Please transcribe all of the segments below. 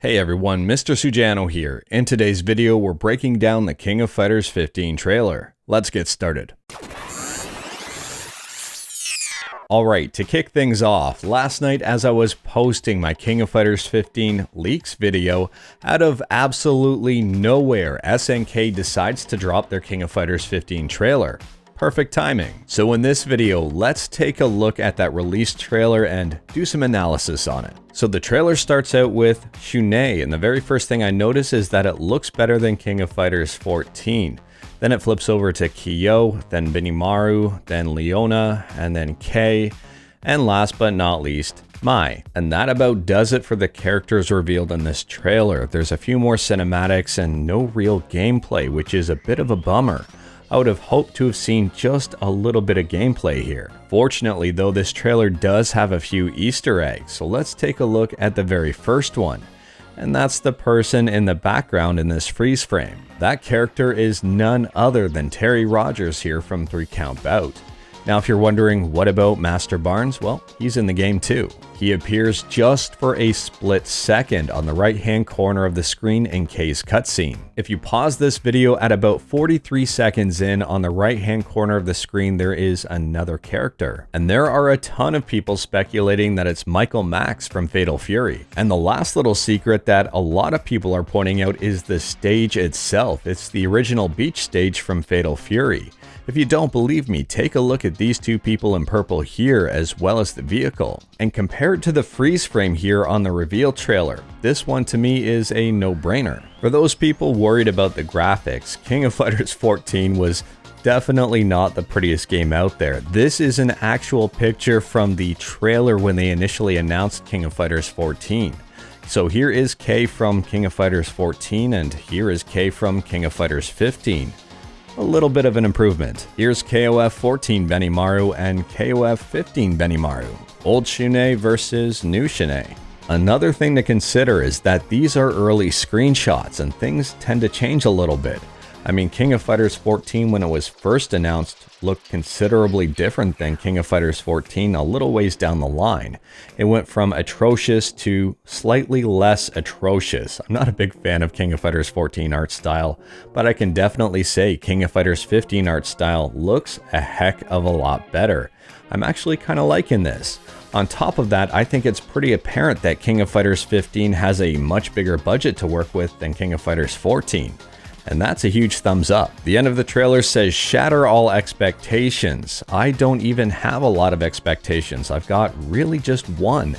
Hey everyone, Mr. Sujano here. In today's video, we're breaking down the King of Fighters 15 trailer. Let's get started. Alright, to kick things off, last night as I was posting my King of Fighters 15 leaks video, out of absolutely nowhere, SNK decides to drop their King of Fighters 15 trailer. Perfect timing. So in this video, let's take a look at that release trailer and do some analysis on it. So the trailer starts out with Shunei, and the very first thing I notice is that it looks better than King of Fighters 14. Then it flips over to Kyo, then Benimaru, then Leona, and then Kei, and last but not least, Mai. And that about does it for the characters revealed in this trailer. There's a few more cinematics and no real gameplay, which is a bit of a bummer. I would have hoped to have seen just a little bit of gameplay here. Fortunately though, this trailer does have a few Easter eggs, so let's take a look at the very first one. And that's the person in the background in this freeze frame. That character is none other than Terry Rogers here from 3 Count Bout. Now if you're wondering what about Master Barnes, well, he's in the game too. He appears just for a split second on the right hand corner of the screen in Kei's cutscene. If you pause this video at about 43 seconds in, on the right hand corner of the screen there is another character. And there are a ton of people speculating that it's Michael Max from Fatal Fury. And the last little secret that a lot of people are pointing out is the stage itself. It's the original beach stage from Fatal Fury. If you don't believe me, take a look at these two people in purple here as well as the vehicle. And compared to the freeze frame here on the reveal trailer, this one to me is a no-brainer. For those people worried about the graphics, King of Fighters 14 was definitely not the prettiest game out there. This is an actual picture from the trailer when they initially announced King of Fighters 14. So here is Kei from King of Fighters 14 and here is Kei from King of Fighters 15. A little bit of an improvement. Here's KOF 14 Benimaru and KOF 15 Benimaru. Old Shunei versus new Shunei. Another thing to consider is that these are early screenshots and things tend to change a little bit. I mean, King of Fighters 14 when it was first announced looked considerably different than King of Fighters 14 a little ways down the line. It went from atrocious to slightly less atrocious. I'm not a big fan of King of Fighters 14 art style, but I can definitely say King of Fighters 15 art style looks a heck of a lot better. I'm actually kind of liking this. On top of that, I think it's pretty apparent that King of Fighters 15 has a much bigger budget to work with than King of Fighters 14. And that's a huge thumbs up. The end of the trailer says, shatter all expectations. I don't even have a lot of expectations. I've got really just one.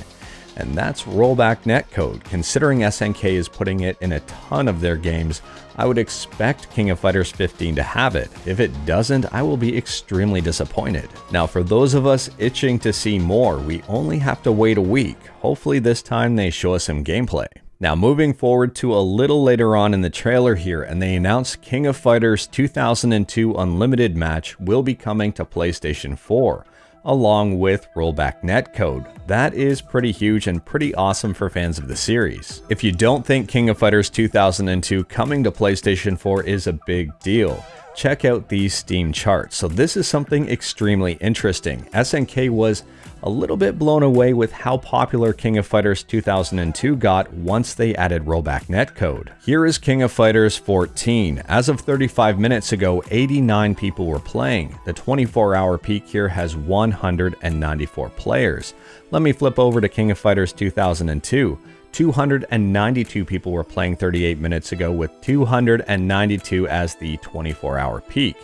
And that's Rollback Netcode. Considering SNK is putting it in a ton of their games, I would expect King of Fighters 15 to have it. If it doesn't, I will be extremely disappointed. Now for those of us itching to see more, we only have to wait a week. Hopefully this time they show us some gameplay. Now moving forward to a little later on in the trailer here, and they announced King of Fighters 2002 Unlimited Match will be coming to PlayStation 4, along with Rollback Netcode. That is pretty huge and pretty awesome for fans of the series. If you don't think King of Fighters 2002 coming to PlayStation 4 is a big deal, check out these Steam charts. So this is something extremely interesting. SNK was a little bit blown away with how popular King of Fighters 2002 got once they added Rollback Netcode. Here is King of Fighters 14. As of 35 minutes ago, 89 people were playing. The 24-hour peak here has 194 players. Let me flip over to King of Fighters 2002. 292 people were playing 38 minutes ago, with 292 as the 24-hour peak.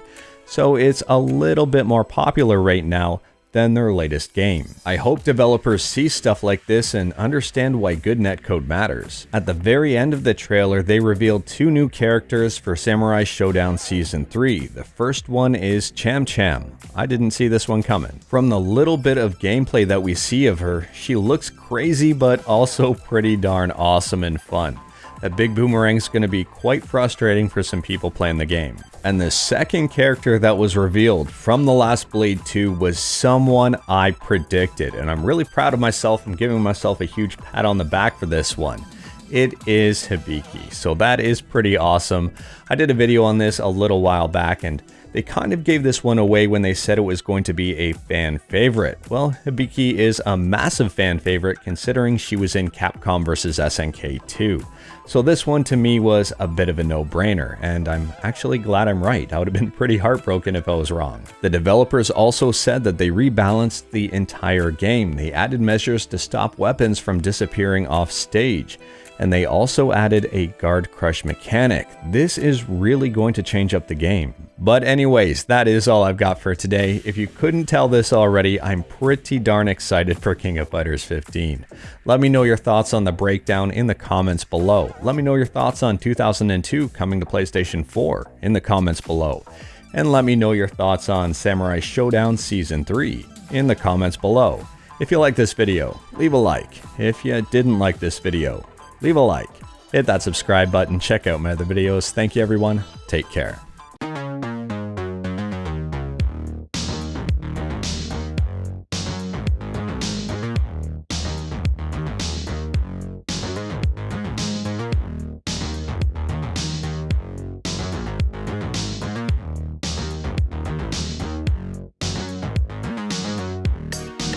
So it's a little bit more popular right now than their latest game. I hope developers see stuff like this and understand why good netcode matters. At the very end of the trailer, they revealed 2 new characters for Samurai Shodown Season 3. The first one is Cham Cham. I didn't see this one coming. From the little bit of gameplay that we see of her, she looks crazy but also pretty darn awesome and fun. That big boomerang's going to be quite frustrating for some people playing the game. And the second character that was revealed from The Last Blade 2 was someone I predicted, and I'm really proud of myself. I'm giving myself a huge pat on the back for this one. It is Hibiki, so that is pretty awesome. I did a video on this a little while back, and They kind of gave this one away when they said it was going to be a fan favorite. Well, Hibiki is a massive fan favorite considering she was in Capcom vs SNK 2. So this one to me was a bit of a no-brainer, and I'm actually glad I'm right. I would have been pretty heartbroken if I was wrong. The developers also said that they rebalanced the entire game. They added measures to stop weapons from disappearing off stage. And they also added a guard crush mechanic. This is really going to change up the game. But anyways, that is all I've got for today. If you couldn't tell this already, I'm pretty darn excited for King of Fighters 15. Let me know your thoughts on the breakdown in the comments below. Let me know your thoughts on 2002 coming to PlayStation 4 in the comments below. And let me know your thoughts on Samurai Shodown Season 3 in the comments below. If you like this video, leave a like. If you didn't like this video, leave a like, hit that subscribe button, check out my other videos. Thank you everyone, take care.